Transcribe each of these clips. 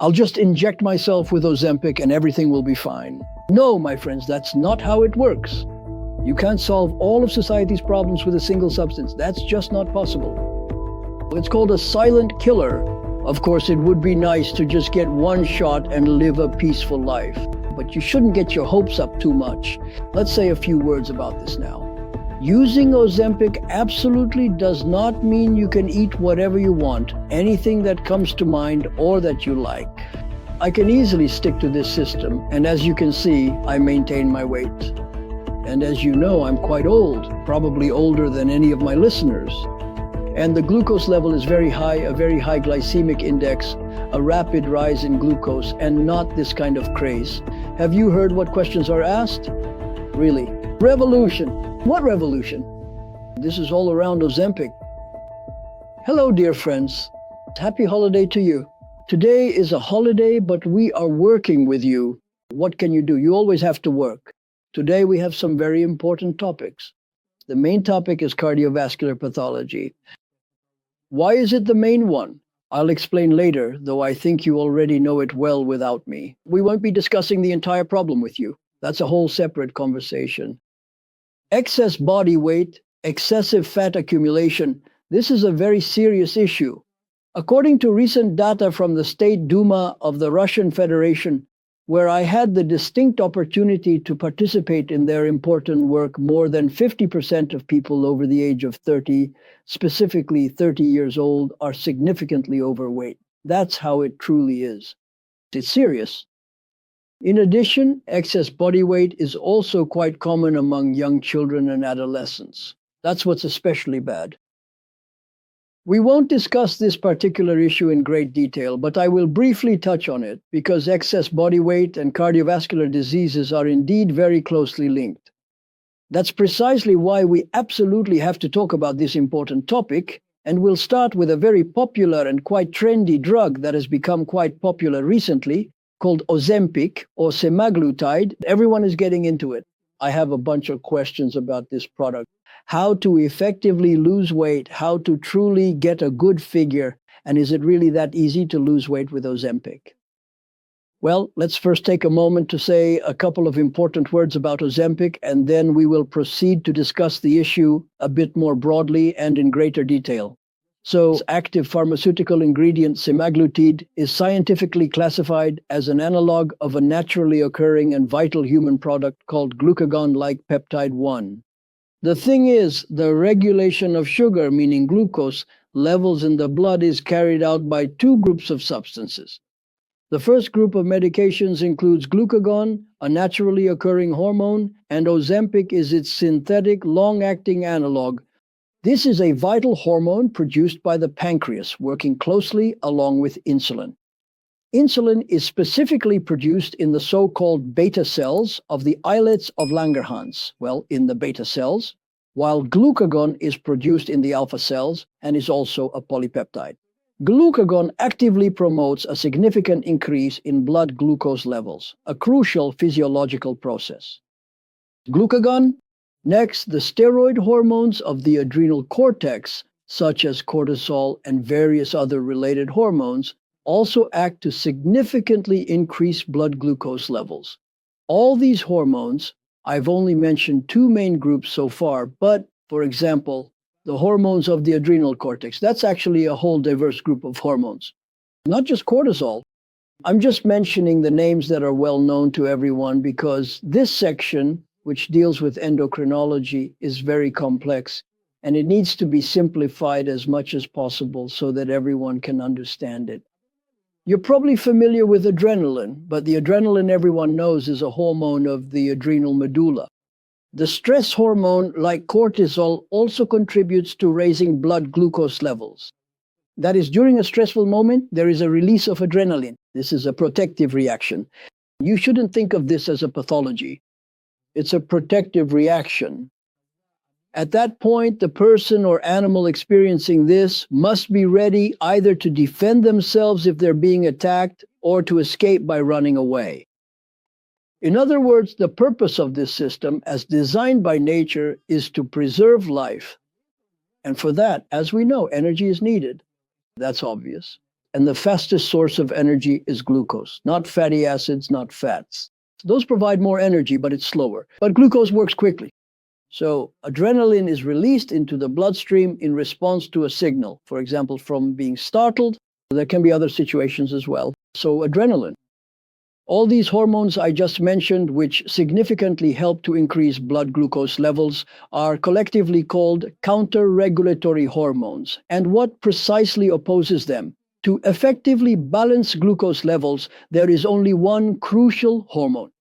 I'll just inject myself with Ozempic and everything will be fine. No, my friends, that's not how it works. You can't solve all of society's problems with a single substance. That's just not possible. It's called a silent killer. Of course, it would be nice to just get one shot and live a peaceful life. But you shouldn't get your hopes up too much. Let's say a few words about this now. Using Ozempic absolutely does not mean you can eat whatever you want, anything that comes to mind or that you like. I can easily stick to this system, and as you can see, I maintain my weight. And as you know, I'm quite old, probably older than any of my listeners. And the glucose level is very high, a very high glycemic index, a rapid rise in glucose, and not this kind of craze. Have you heard what questions are asked? Really? Revolution. What revolution? This is all around Ozempic. Hello, dear friends. Happy holiday to you. Today is a holiday, but we are working with you. What can you do? You always have to work. Today we have some very important topics. The main topic is cardiovascular pathology. Why is it the main one? I'll explain later, though I think you already know it well without me. We won't be discussing the entire problem with you. That's a whole separate conversation. Excess body weight, excessive fat accumulation, this is a very serious issue. According to recent data from the State Duma of the Russian Federation, where I had the distinct opportunity to participate in their important work, more than 50% of people over the age of 30, specifically 30 years old, are significantly overweight. That's how it truly is. It's serious. In addition, excess body weight is also quite common among young children and adolescents. That's what's especially bad. We won't discuss this particular issue in great detail, but I will briefly touch on it because excess body weight and cardiovascular diseases are indeed very closely linked. That's precisely why we absolutely have to talk about this important topic, and we'll start with a very popular and quite trendy drug that has become quite popular recently, called Ozempic or Semaglutide. Everyone is getting into it. I have a bunch of questions about this product. How to effectively lose weight, how to truly get a good figure, and is it really that easy to lose weight with Ozempic? Well, let's first take a moment to say a couple of important words about Ozempic, and then we will proceed to discuss the issue a bit more broadly and in greater detail. So, active pharmaceutical ingredient semaglutide is scientifically classified as an analog of a naturally occurring and vital human product called glucagon-like peptide 1. The thing is, the regulation of sugar, meaning glucose, levels in the blood is carried out by two groups of substances. The first group of medications includes glucagon, a naturally occurring hormone, and Ozempic is its synthetic, long-acting analog. This is a vital hormone produced by the pancreas, working closely along with insulin. Insulin is specifically produced in the so-called beta cells of the islets of Langerhans, in the beta cells, while glucagon is produced in the alpha cells and is also a polypeptide. Glucagon actively promotes a significant increase in blood glucose levels, a crucial physiological process. Glucagon. Next, the steroid hormones of the adrenal cortex, such as cortisol and various other related hormones, also act to significantly increase blood glucose levels. All these hormones, I've only mentioned two main groups so far, but, for example, the hormones of the adrenal cortex, that's actually a whole diverse group of hormones. Not just cortisol. I'm just mentioning the names that are well known to everyone because this section, which deals with endocrinology, is very complex, and it needs to be simplified as much as possible so that everyone can understand it. You're probably familiar with adrenaline, but the adrenaline everyone knows is a hormone of the adrenal medulla. The stress hormone, like cortisol, also contributes to raising blood glucose levels. That is, during a stressful moment, there is a release of adrenaline. This is a protective reaction. You shouldn't think of this as a pathology. It's a protective reaction. At that point, the person or animal experiencing this must be ready either to defend themselves if they're being attacked or to escape by running away. In other words, the purpose of this system, as designed by nature, is to preserve life. And for that, as we know, energy is needed. That's obvious. And the fastest source of energy is glucose, not fatty acids, not fats. Those provide more energy, but it's slower. But glucose works quickly. So adrenaline is released into the bloodstream in response to a signal, for example, from being startled. There can be other situations as well. So adrenaline. All these hormones I just mentioned, which significantly help to increase blood glucose levels, are collectively called counter-regulatory hormones. And what precisely opposes them? To effectively balance glucose levels, there is only one crucial hormone: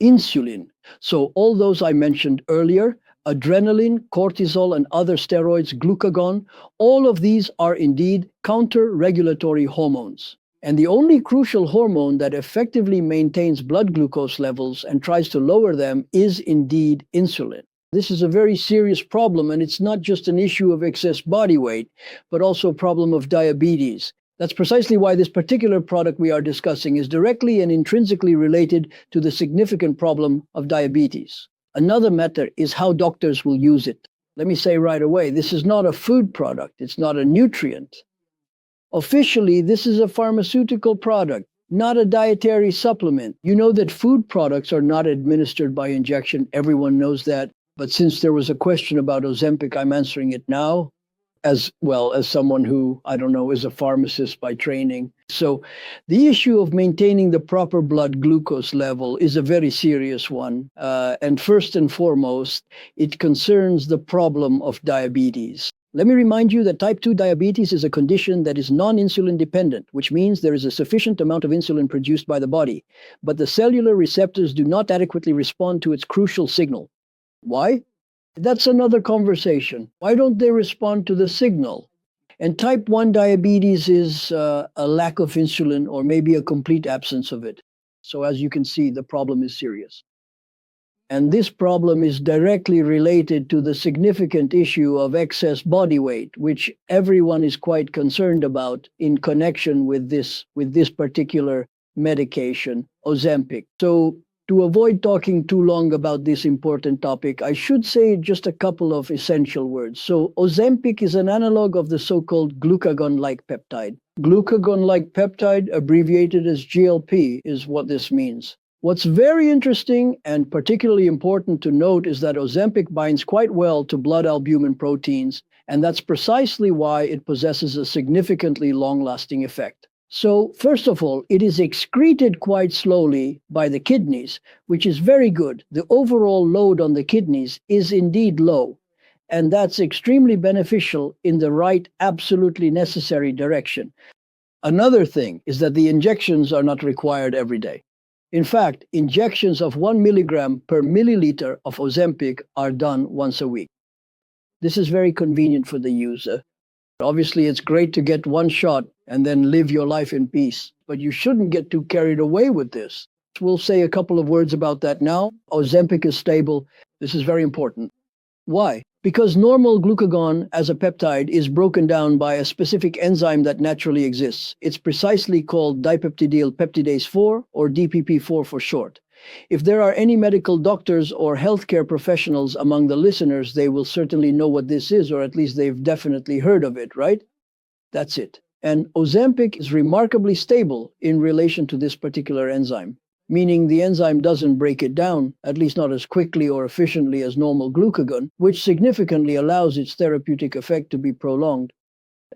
insulin. So all those I mentioned earlier, adrenaline, cortisol, and other steroids, glucagon, all of these are indeed counter-regulatory hormones. And the only crucial hormone that effectively maintains blood glucose levels and tries to lower them is indeed insulin. This is a very serious problem, and it's not just an issue of excess body weight, but also a problem of diabetes. That's precisely why this particular product we are discussing is directly and intrinsically related to the significant problem of diabetes. Another matter is how doctors will use it. Let me say right away, this is not a food product. It's not a nutrient. Officially, this is a pharmaceutical product, not a dietary supplement. You know that food products are not administered by injection. Everyone knows that. But since there was a question about Ozempic, I'm answering it now, as well as someone who, I don't know, is a pharmacist by training. So the issue of maintaining the proper blood glucose level is a very serious one. And first and foremost, it concerns the problem of diabetes. Let me remind you that type 2 diabetes is a condition that is non-insulin dependent, which means there is a sufficient amount of insulin produced by the body, but the cellular receptors do not adequately respond to its crucial signal. Why? That's another conversation. Why don't they respond to the signal? And type 1 diabetes is a lack of insulin or maybe a complete absence of it. So as you can see, the problem is serious. And this problem is directly related to the significant issue of excess body weight, which everyone is quite concerned about in connection with this particular medication, Ozempic. So to avoid talking too long about this important topic, I should say just a couple of essential words. So Ozempic is an analog of the so-called glucagon-like peptide. Glucagon-like peptide, abbreviated as GLP, is what this means. What's very interesting and particularly important to note is that Ozempic binds quite well to blood albumin proteins, and that's precisely why it possesses a significantly long-lasting effect. So, first of all, it is excreted quite slowly by the kidneys, which is very good. The overall load on the kidneys is indeed low, and that's extremely beneficial in the right, absolutely necessary direction. Another thing is that the injections are not required every day. In fact, injections of 1 milligram per milliliter of Ozempic are done once a week. This is very convenient for the user. Obviously, it's great to get one shot and then live your life in peace, but you shouldn't get too carried away with this. We'll say a couple of words about that now. Ozempic is stable. This is very important. Why? Because normal glucagon as a peptide is broken down by a specific enzyme that naturally exists. It's precisely called dipeptidyl peptidase 4, or DPP4 for short. If there are any medical doctors or healthcare professionals among the listeners, they will certainly know what this is, or at least they've definitely heard of it, right? That's it. And Ozempic is remarkably stable in relation to this particular enzyme, meaning the enzyme doesn't break it down, at least not as quickly or efficiently as normal glucagon, which significantly allows its therapeutic effect to be prolonged.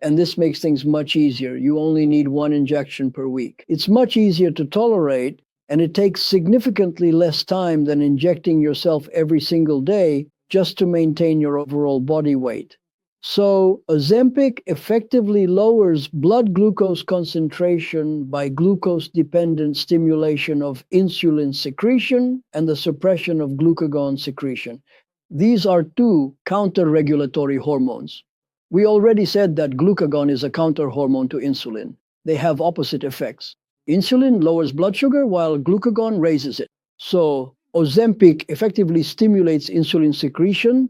And this makes things much easier. You only need one injection per week. It's much easier to tolerate, and it takes significantly less time than injecting yourself every single day just to maintain your overall body weight. So Ozempic effectively lowers blood glucose concentration by glucose-dependent stimulation of insulin secretion and the suppression of glucagon secretion. These are two counter-regulatory hormones. We already said that glucagon is a counter-hormone to insulin. They have opposite effects. Insulin lowers blood sugar while glucagon raises it. So Ozempic effectively stimulates insulin secretion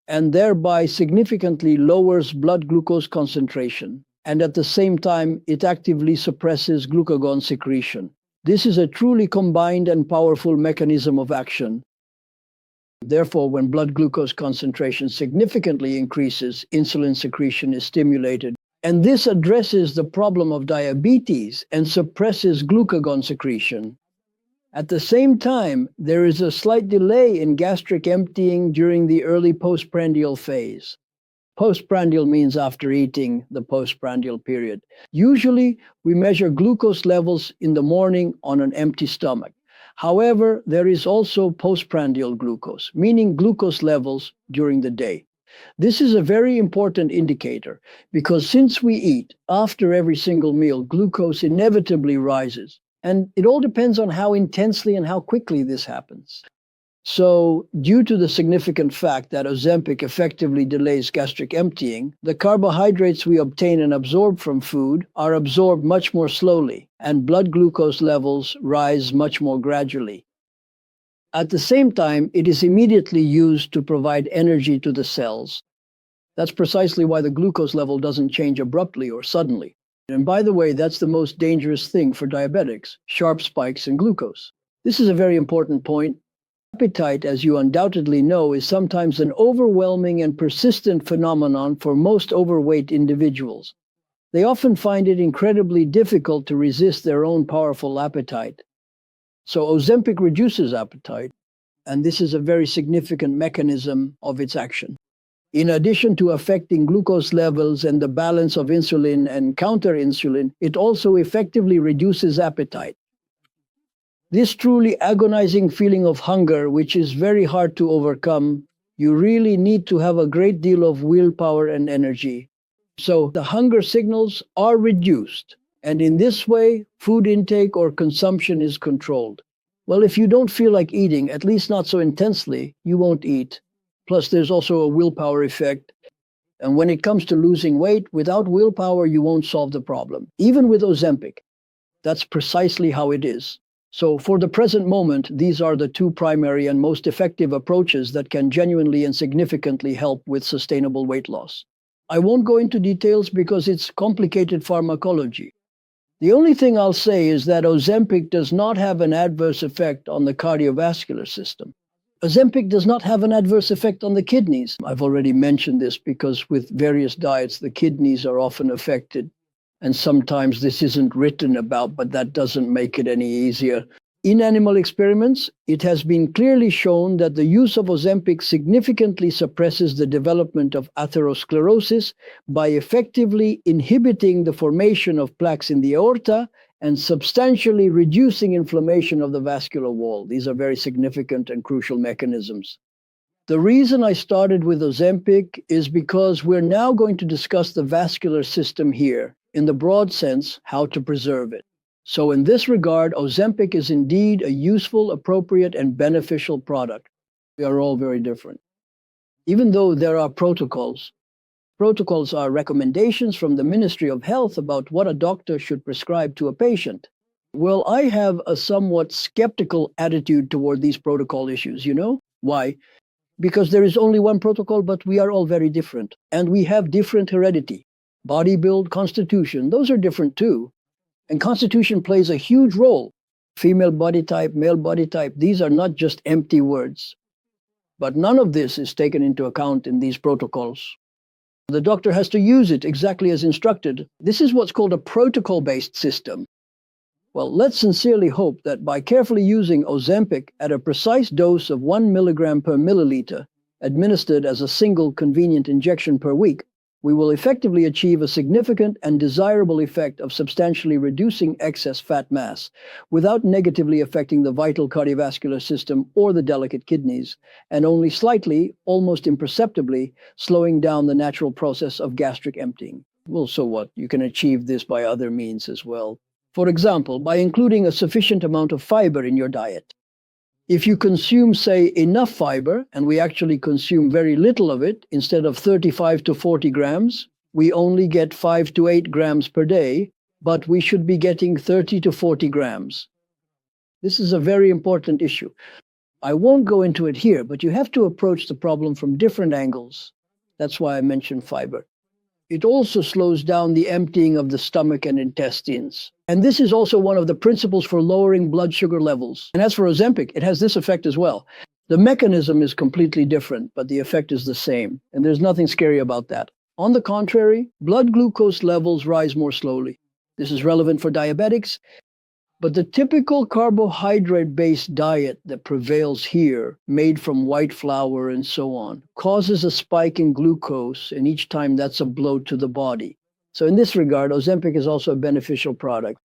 and thereby significantly lowers blood glucose concentration. And at the same time, it actively suppresses glucagon secretion. This is a truly combined and powerful mechanism of action. Therefore, when blood glucose concentration significantly increases, insulin secretion is stimulated. And this addresses the problem of diabetes and suppresses glucagon secretion. At the same time, there is a slight delay in gastric emptying during the early postprandial phase. Postprandial means after eating, the postprandial period. Usually, we measure glucose levels in the morning on an empty stomach. However, there is also postprandial glucose, meaning glucose levels during the day. This is a very important indicator because since we eat after every single meal, glucose inevitably rises. And it all depends on how intensely and how quickly this happens. So, due to the significant fact that Ozempic effectively delays gastric emptying, the carbohydrates we obtain and absorb from food are absorbed much more slowly, and blood glucose levels rise much more gradually. At the same time, it is immediately used to provide energy to the cells. That's precisely why the glucose level doesn't change abruptly or suddenly. And by the way, that's the most dangerous thing for diabetics, sharp spikes in glucose. This is a very important point. Appetite, as you undoubtedly know, is sometimes an overwhelming and persistent phenomenon for most overweight individuals. They often find it incredibly difficult to resist their own powerful appetite. So Ozempic reduces appetite, and this is a very significant mechanism of its action. In addition to affecting glucose levels and the balance of insulin and counter-insulin, it also effectively reduces appetite. This truly agonizing feeling of hunger, which is very hard to overcome, you really need to have a great deal of willpower and energy. So the hunger signals are reduced, and in this way, food intake or consumption is controlled. Well, if you don't feel like eating, at least not so intensely, you won't eat. Plus, there's also a willpower effect. And when it comes to losing weight, without willpower, you won't solve the problem. Even with Ozempic, that's precisely how it is. So for the present moment, these are the two primary and most effective approaches that can genuinely and significantly help with sustainable weight loss. I won't go into details because it's complicated pharmacology. The only thing I'll say is that Ozempic does not have an adverse effect on the cardiovascular system. Ozempic does not have an adverse effect on the kidneys. I've already mentioned this because with various diets, the kidneys are often affected. And sometimes this isn't written about, but that doesn't make it any easier. In animal experiments, it has been clearly shown that the use of Ozempic significantly suppresses the development of atherosclerosis by effectively inhibiting the formation of plaques in the aorta and substantially reducing inflammation of the vascular wall. These are very significant and crucial mechanisms. The reason I started with Ozempic is because we're now going to discuss the vascular system here, in the broad sense, how to preserve it. So in this regard, Ozempic is indeed a useful, appropriate, and beneficial product. We are all very different. Even though there are protocols are recommendations from the Ministry of Health about what a doctor should prescribe to a patient. Well, I have a somewhat skeptical attitude toward these protocol issues, Why? Because there is only one protocol, but we are all very different. And we have different heredity. Body build, constitution, those are different too. And constitution plays a huge role. Female body type, male body type, these are not just empty words. But none of this is taken into account in these protocols. The doctor has to use it exactly as instructed. This is what's called a protocol-based system. Well, let's sincerely hope that by carefully using Ozempic at a precise dose of 1 milligram per milliliter, administered as a single convenient injection per week, we will effectively achieve a significant and desirable effect of substantially reducing excess fat mass without negatively affecting the vital cardiovascular system or the delicate kidneys, and only slightly, almost imperceptibly, slowing down the natural process of gastric emptying. Well, so what? You can achieve this by other means as well. For example, by including a sufficient amount of fiber in your diet. If you consume, say, enough fiber, and we actually consume very little of it, instead of 35 to 40 grams, we only get 5 to 8 grams per day, but we should be getting 30 to 40 grams. This is a very important issue. I won't go into it here, but you have to approach the problem from different angles. That's why I mentioned fiber. It also slows down the emptying of the stomach and intestines. And this is also one of the principles for lowering blood sugar levels. And as for Ozempic, it has this effect as well. The mechanism is completely different, but the effect is the same. And there's nothing scary about that. On the contrary, blood glucose levels rise more slowly. This is relevant for diabetics, but the typical carbohydrate-based diet that prevails here, made from white flour and so on, causes a spike in glucose, and each time that's a blow to the body. So in this regard, Ozempic is also a beneficial product.